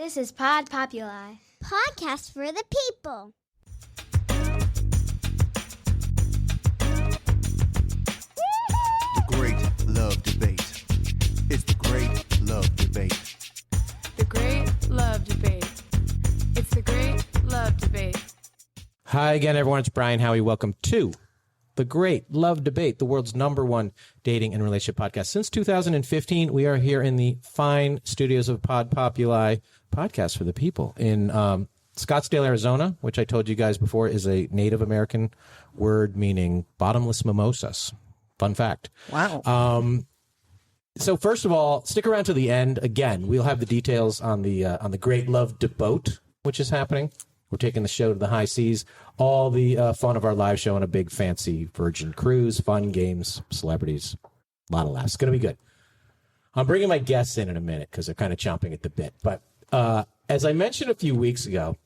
This is Pod Populi. Podcast for the people. The Great Love Debate. It's the Great Love Debate. The Great Love Debate. It's the Great Love Debate. Hi again, everyone. It's Brian Howie. Welcome to The Great Love Debate, the world's #1 dating and relationship podcast. Since 2015, we are here in the fine studios of Pod Populi, podcast for the people, in Scottsdale, Arizona, which I told you guys before is a Native American word meaning bottomless mimosas. Fun fact. Wow. So first of all, stick around to the end. Again, we'll have the details on the Great Love Debate, which is happening. We're taking the show to the high seas. All the fun of our live show on a big fancy Virgin cruise, fun games, celebrities, a lot of laughs. It's going to be good. I'm bringing my guests in a minute because they're kind of chomping at the bit. But as I mentioned a few weeks ago,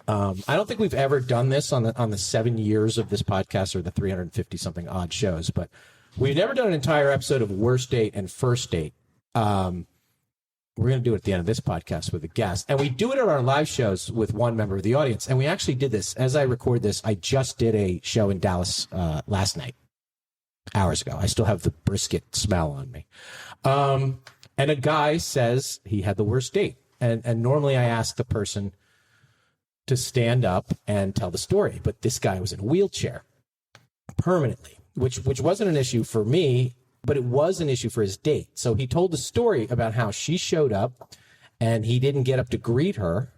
I don't think we've ever done this on the 7 years of this podcast or the 350 something odd shows, but we've never done an entire episode of Worst Date and First Date. We're going to do it at the end of this podcast with a guest. And we do it at our live shows with one member of the audience. And we actually did this. As I record this, I just did a show in Dallas last night, hours ago. I still have the brisket smell on me. And a guy says he had the worst date. And normally I ask the person to stand up and tell the story. But this guy was in a wheelchair permanently, which wasn't an issue for me, but it was an issue for his date. So he told the story about how she showed up and he didn't get up to greet her.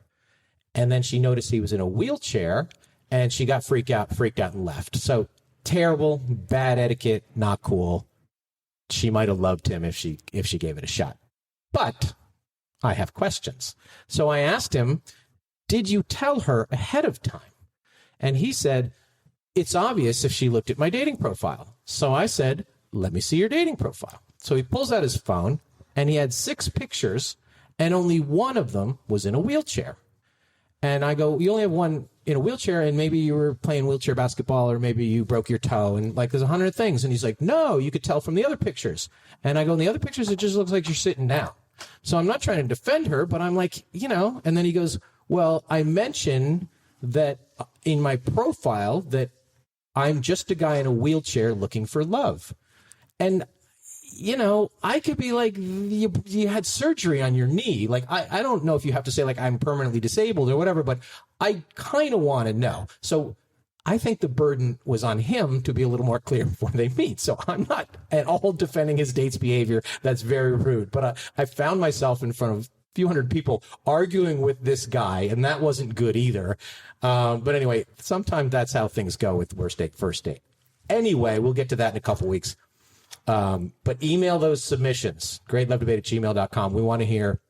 And then she noticed he was in a wheelchair and she got freaked out and left. So terrible, bad etiquette, not cool. She might have loved him if she gave it a shot. But I have questions. So I asked him, did you tell her ahead of time? And he said, it's obvious if she looked at my dating profile. So I said, let me see your dating profile. So he pulls out his phone, and he had 6 pictures, and only one of them was in a wheelchair. And I go, you only have one in a wheelchair, and maybe you were playing wheelchair basketball, or maybe you broke your toe, and like there's 100 things. And he's like, no, you could tell from the other pictures. And I go, in the other pictures, it just looks like you're sitting down. So I'm not trying to defend her, but I'm like, and then he goes, well, I mentioned that in my profile that I'm just a guy in a wheelchair looking for love. And, I could be like, you had surgery on your knee. Like, I don't know if you have to say, like, I'm permanently disabled or whatever, but I kind of want to know. So I think the burden was on him to be a little more clear before they meet. So I'm not at all defending his date's behavior. That's very rude. But I found myself in front of a few hundred people arguing with this guy, and that wasn't good either. But anyway, sometimes that's how things go with worst date, first date. Anyway, we'll get to that in a couple weeks. But email those submissions, greatlovedebate@gmail.com. We want to hear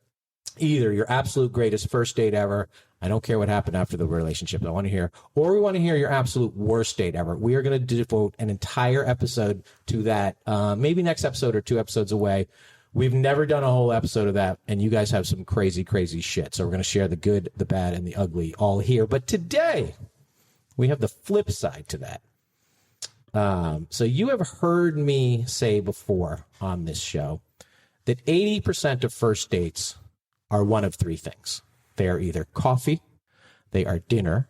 either your absolute greatest first date ever. I don't care what happened after the relationship. I want to hear, or we want to hear your absolute worst date ever. We are going to devote an entire episode to that. Maybe next episode or 2 episodes away. We've never done a whole episode of that, and you guys have some crazy, crazy shit. So we're going to share the good, the bad, and the ugly all here. But today, we have the flip side to that. So you have heard me say before on this show that 80% of first dates are one of 3 things. They are either coffee, they are dinner,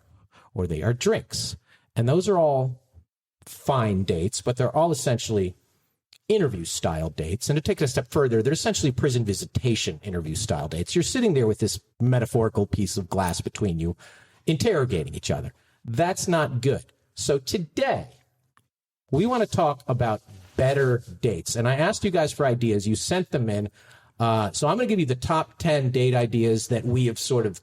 or they are drinks. And those are all fine dates, but they're all essentially interview-style dates. And to take it a step further, they're essentially prison visitation interview-style dates. You're sitting there with this metaphorical piece of glass between you, interrogating each other. That's not good. So today, we want to talk about better dates. And I asked you guys for ideas. You sent them in. So I'm going to give you the top 10 date ideas that we have sort of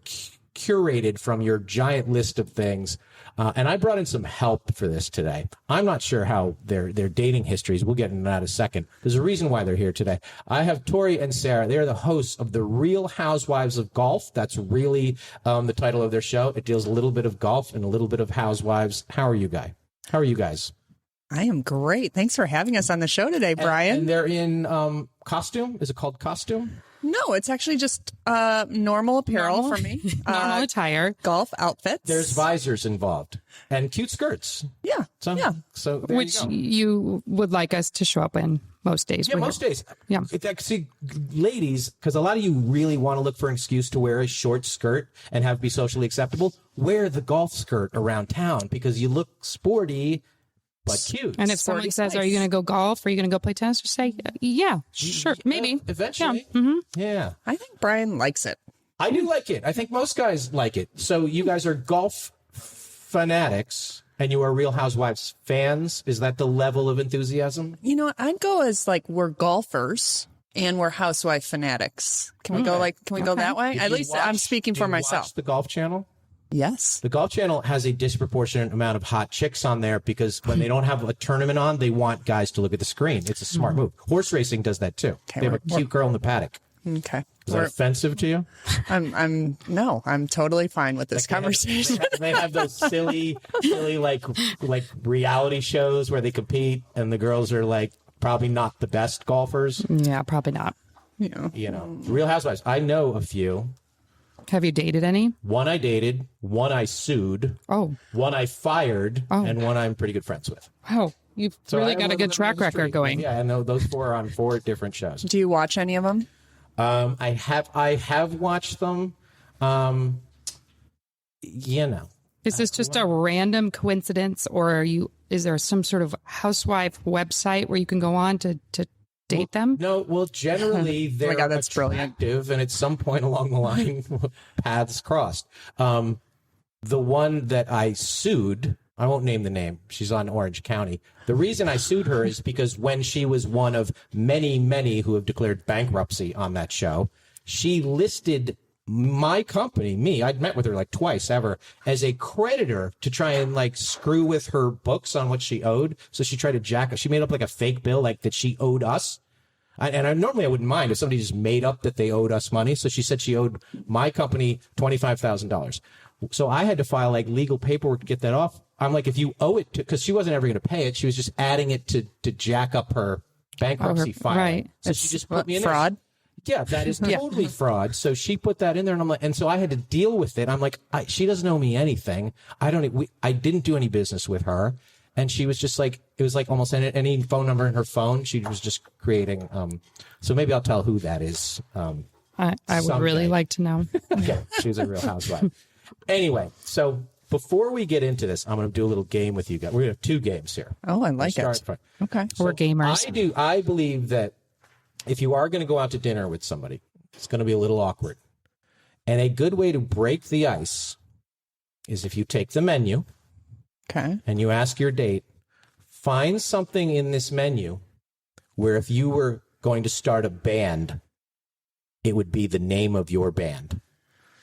curated from your giant list of things. And I brought in some help for this today. I'm not sure how their dating histories. We'll get into that in a second. There's a reason why they're here today. I have Tori and Sarah. They're the hosts of the Real Housewives of Golf. That's really the title of their show. It deals a little bit of golf and a little bit of housewives. How are you guys? I am great. Thanks for having us on the show today, Brian. And they're in costume. Is it called costume? No, it's actually just normal apparel for me. Normal attire. Golf outfits. There's visors involved and cute skirts. Yeah. So, Yeah. so there Which you go. you would like us to show up in most days. Yeah, We most don't- days. Yeah. It's actually, ladies, because a lot of you really want to look for an excuse to wear a short skirt and have it be socially acceptable. Wear the golf skirt around town because you look sporty but cute. And if someone says, "Are you going to go golf? Are you going to go play tennis?" Just say, "Yeah, sure, maybe." Eventually. Yeah. Mhm. Yeah. I think Brian likes it. I do like it. I think most guys like it. So you guys are golf fanatics and you are Real Housewives fans. Is that the level of enthusiasm? You know, I'd go as like we're golfers and we're housewife fanatics. Can we go that way? If At you least watch- I'm speaking do for you myself. Watch the Golf Channel? Yes. The Golf Channel has a disproportionate amount of hot chicks on there because when they don't have a tournament on, they want guys to look at the screen. It's a smart move. Horse racing does that too. Okay, They have a cute girl in the paddock. Okay. Is that offensive to you? I'm totally fine with this conversation. They have those silly like reality shows where they compete and the girls are like probably not the best golfers. Yeah, probably not. Yeah. You know, Real Housewives. I know a few. Have you dated any? One I dated, one I sued, Oh, one I fired, and one I'm pretty good friends with. wow. You've So really I got a live good in the track industry. record going. Yeah, I know those four are on 4 different shows. Do you watch any of them? I have watched them. You know, Is this just a random coincidence, or is there some sort of housewife website where you can go on to date them? no. Well, generally they're God, that's brilliant. attractive, and at some point along the line, paths crossed. The one that I sued, I won't name the name. She's on Orange County. The reason I sued her is because when she was one of many who have declared bankruptcy on that show, she listed my company, me, I'd met with her like twice ever, as a creditor to try and like screw with her books on what she owed. So she tried to jack up. She made up like a fake bill, like that she owed us. Normally I wouldn't mind if somebody just made up that they owed us money. So she said she owed my company $25,000. So I had to file like legal paperwork to get that off. I'm like, if you owe it to, because she wasn't ever going to pay it. She was just adding it to jack up her bankruptcy filing. right. So she just put me in there. Fraud? Yeah, that is totally fraud. So she put that in there, and I'm like, and so I had to deal with it. I'm like, she doesn't owe me anything. I didn't do any business with her, and she was just like, it was like almost any phone number in her phone. She was just creating. So maybe I'll tell who that is. I would someday. really like to know. Okay, she's a Real Housewife. Anyway, so before we get into this, I'm going to do a little game with you guys. We're going to have 2 games here. Oh, I like We'll it. start Okay. We're gamers. I believe that if you are going to go out to dinner with somebody, it's going to be a little awkward. And a good way to break the ice is if you take the menu Okay. and you ask your date, find something in this menu where if you were going to start a band, it would be the name of your band.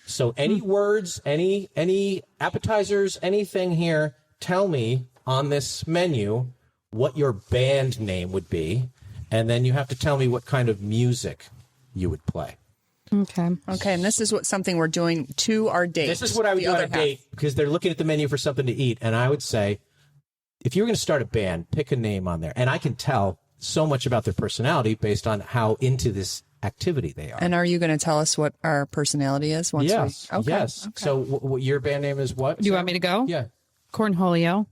So any words, any appetizers, anything here, tell me on this menu what your band name would be. And then you have to tell me what kind of music you would play. Okay. Okay, and this is something we're doing to our date. This is what I would the do on other a half. date because they're looking at the menu for something to eat. And I would say, if you were going to start a band, pick a name on there. And I can tell so much about their personality based on how into this activity they are. And are you going to tell us what our personality is? Once Yes. We... Okay. Yes. Okay. So your band name is what? Do you want me to go? Yeah. Cornholio.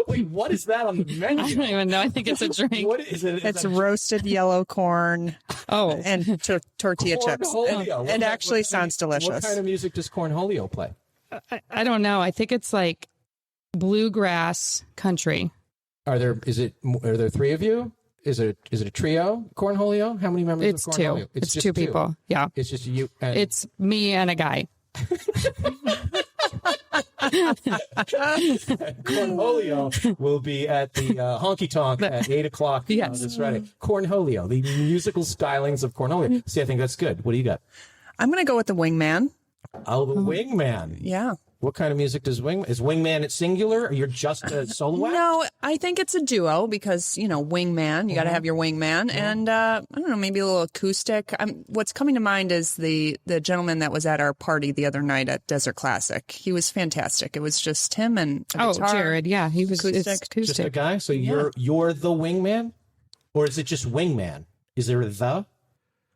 Wait, what is that on the I menu? don't even know. I think it's a drink. What is it? It's roasted yellow corn Oh, and tortilla chips. Cornholio. It actually sounds delicious. What kind of music does Cornholio play? I don't know. I think it's like bluegrass country. Are there 3 of you? Is it a trio? Cornholio? How many members It's of 2. Cornholio? It's just 2 people. Yeah. It's just you and It's me and a guy. Cornholio will be at the honky tonk at 8:00 Yes. this Friday. Cornholio, the musical stylings of Cornholio. See, I think that's good. What do you got? I'm going to go with the wingman. Oh, the Wingman. Yeah. What kind of music does Wingman? Is Wingman at singular? Or you're just a solo act? No, I think it's a duo because, wingman, you got to have your wingman. And I don't know, maybe a little acoustic. What's coming to mind is the gentleman that was at our party the other night at Desert Classic. He was fantastic. It was just him and a guitar. Jared. Yeah, he was it's Acoustic. Just a acoustic. guy? So you're the Wingman? Or is it just Wingman? Is there a the?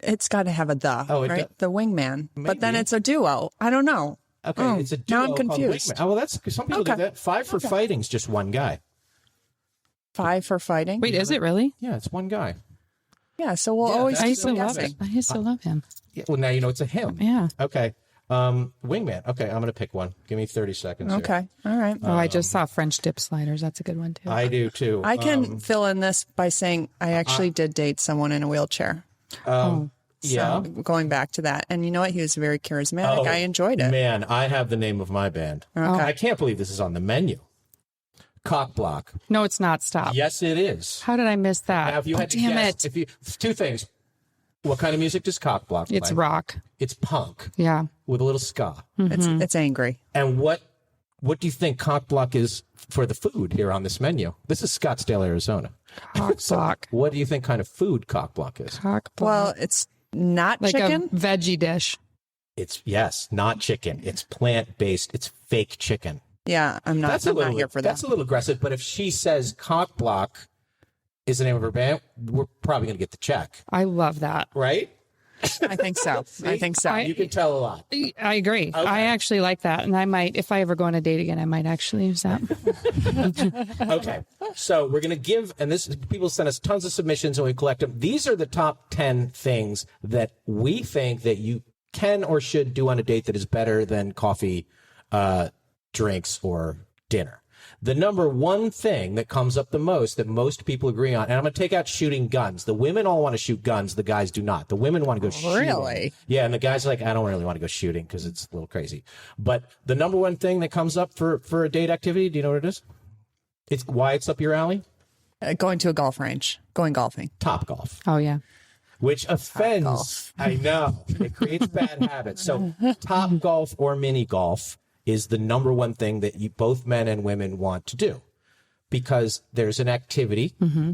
It's got to have a the, Oh, it right? does. The wingman. But then Maybe. it's a duo. I don't know. Okay, it's a duo Now I'm called confused. Wingman. Oh, well, that's some people do Okay. that. 5 for fighting's just one guy. 5 for fighting. Wait, is it really? Yeah, it's one guy. Yeah, so we'll Yeah, always that's I keep used to love guessing. it. I used to love him. Yeah, well, now you know it's a him. Yeah. Okay. Wingman. Okay, I'm going to pick one. Give me 30 seconds. here. Okay. All right. Oh, I just saw French dip sliders. That's a good one too. I do too. I can fill in this by saying I actually did date someone in a wheelchair. Yeah. So going back to that. And you know what? He was very charismatic. Oh, I enjoyed it. Man, I have the name of my band. Okay. I can't believe this is on the menu. Cock Block. No, it's not. Stop. Yes, it is. How did I miss that? Now, if you Oh, had to damn guess, it. two things. What kind of music does Cock Block play? It's rock. It's punk Yeah. with a little ska. It's angry. And what do you think Cock Block is for the food here on this menu? This is Scottsdale, Arizona. Cock block. What do you think kind of food Cock Block is? Cock block. Well, it's not like chicken. a veggie dish. It's, yes, not chicken. It's plant-based. It's fake chicken. Yeah, I'm not here for that. That's a little aggressive, but if she says Cock Block is the name of her band, we're probably going to get the check, I love that. right? I think so. I think so. You can tell a lot. I agree. I actually like that. And I might, if I ever go on a date again, I might actually use that. Okay, so we're going to give, and this people send us tons of submissions and we collect them. These are the top 10 things that we think that you can or should do on a date that is better than coffee, drinks, or dinner. The number one thing that comes up the most that most people agree on, and I'm going to take out shooting guns. The women all want to shoot guns. The guys do not. The women want to go shooting. Really? Yeah, and the guys are like, I don't really want to go shooting because it's a little crazy. But the number one thing that comes up for a date activity, do you know what it is? It's why it's up your alley? Going to a golf range, going golfing. Top golf, Oh, yeah. which offends. I know. It creates bad habits. So top golf or mini golf is the number one thing that you, both men and women want to do because there's an activity. Mm-hmm.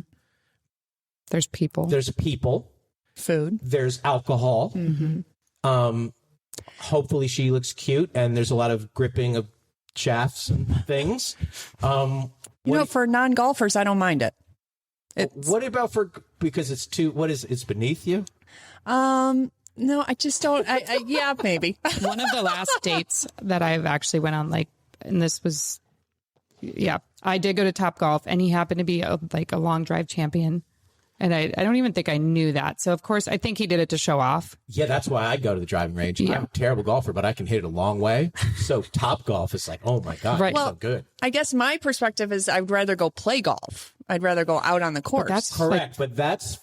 There's people. There's people. Food. There's alcohol. Mm-hmm. Hopefully she looks cute and there's a lot of gripping of shafts and things. For non-golfers, I don't mind it. What about because it's it's beneath you? No, I just don't. Yeah, maybe. One of the last dates that I've actually went on, and this was, I did go to Top Golf, and he happened to be a long drive champion, and I don't even think I knew that. So of course, I think he did it to show off. Yeah, that's why I go to the driving range. Yeah. I'm a terrible golfer, but I can hit it a long way. So Top Golf is like, oh my god, Right. it's so good. I guess my perspective is I'd rather go play golf. I'd rather go out on the course. that's Correct, but that's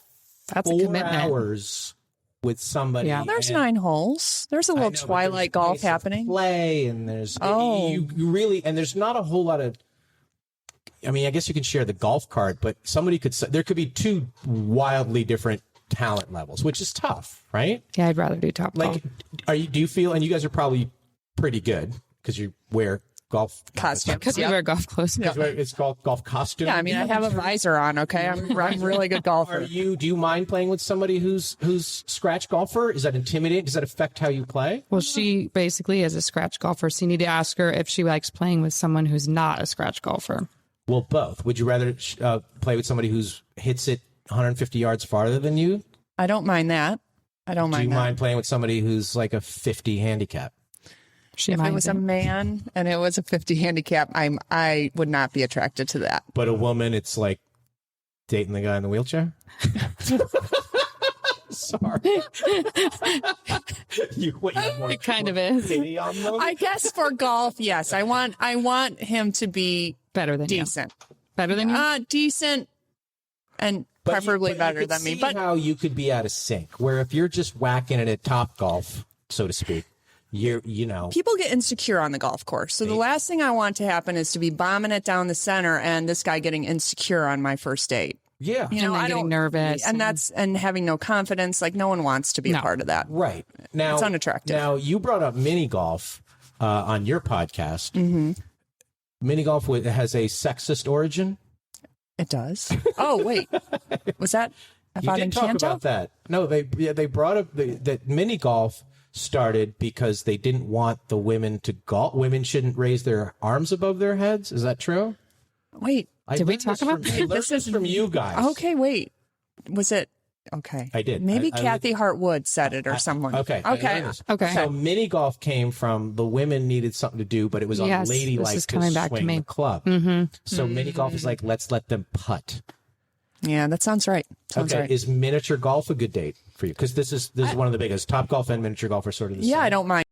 a 4 commitment. hours with somebody. Yeah. There's and- 9 holes. There's a I little know, but twilight there's golf pace of happening. Play and there's you really and there's not a whole lot of. I mean, I guess you can share the golf cart, but there could be 2 wildly different talent levels, which is tough, right? Yeah, I'd rather do Top Golf. Do you feel, and you guys are probably pretty good because you wear golf Costumes. Because we Yep. wear golf clothes. It's called golf costume. Yeah, I mean, I have a visor on. Okay, I'm a really good golfer. Do you mind playing with somebody who's scratch golfer? Is that intimidating? Does that affect how you play? Well, she basically is a scratch golfer, so you need to ask her if she likes playing with someone who's not a scratch golfer. Well, both. Would you rather play with somebody who's hits it 150 yards farther than you? I don't mind that. I don't Do mind you that. mind playing with somebody who's like a 50 handicap? She If it minds was it. a man and it was a 50 handicap, I would not be attracted to that. But a woman, it's like dating the guy in the wheelchair? Sorry. It kind of is. Pity on them? I guess for golf, yes. I want him to be Better than decent. you. Better than you? Decent and But preferably you better could than me. see But how you could be out of sync, where if you're just whacking it at Top Golf, so to speak, you know. people get insecure on the golf course. So the last thing I want to happen is to be bombing it down the center and this guy getting insecure on my first date. Yeah. You know, then I getting don't nervous and having no confidence. Like no one wants to be a No. part of that. Right. Now, It's unattractive. Now, you brought up mini golf on your podcast. Mm-hmm. Mini golf has a sexist origin. It does. Oh wait, was that You about did talk Encanto? about that. No, they brought up that mini golf started because they didn't want the women to golf. Women shouldn't raise their arms above their heads. Is that true? Wait. I Did we learned talk this about from- I learned this from you guys? Okay, wait. Was it Okay. I did. Maybe I Kathy Hartwood said it or someone. Okay. Okay. Okay. So mini golf came from the women needed something to do, but it was Yes, unladylike this is to coming back to swing me. the club. Mm-hmm. So mini golf is like, let's let them putt. Yeah, that sounds right. Sounds Okay. right. Is miniature golf a good date for you? Because this is one of the biggest. Top golf and miniature golf are sort of the same. Yeah, I don't mind.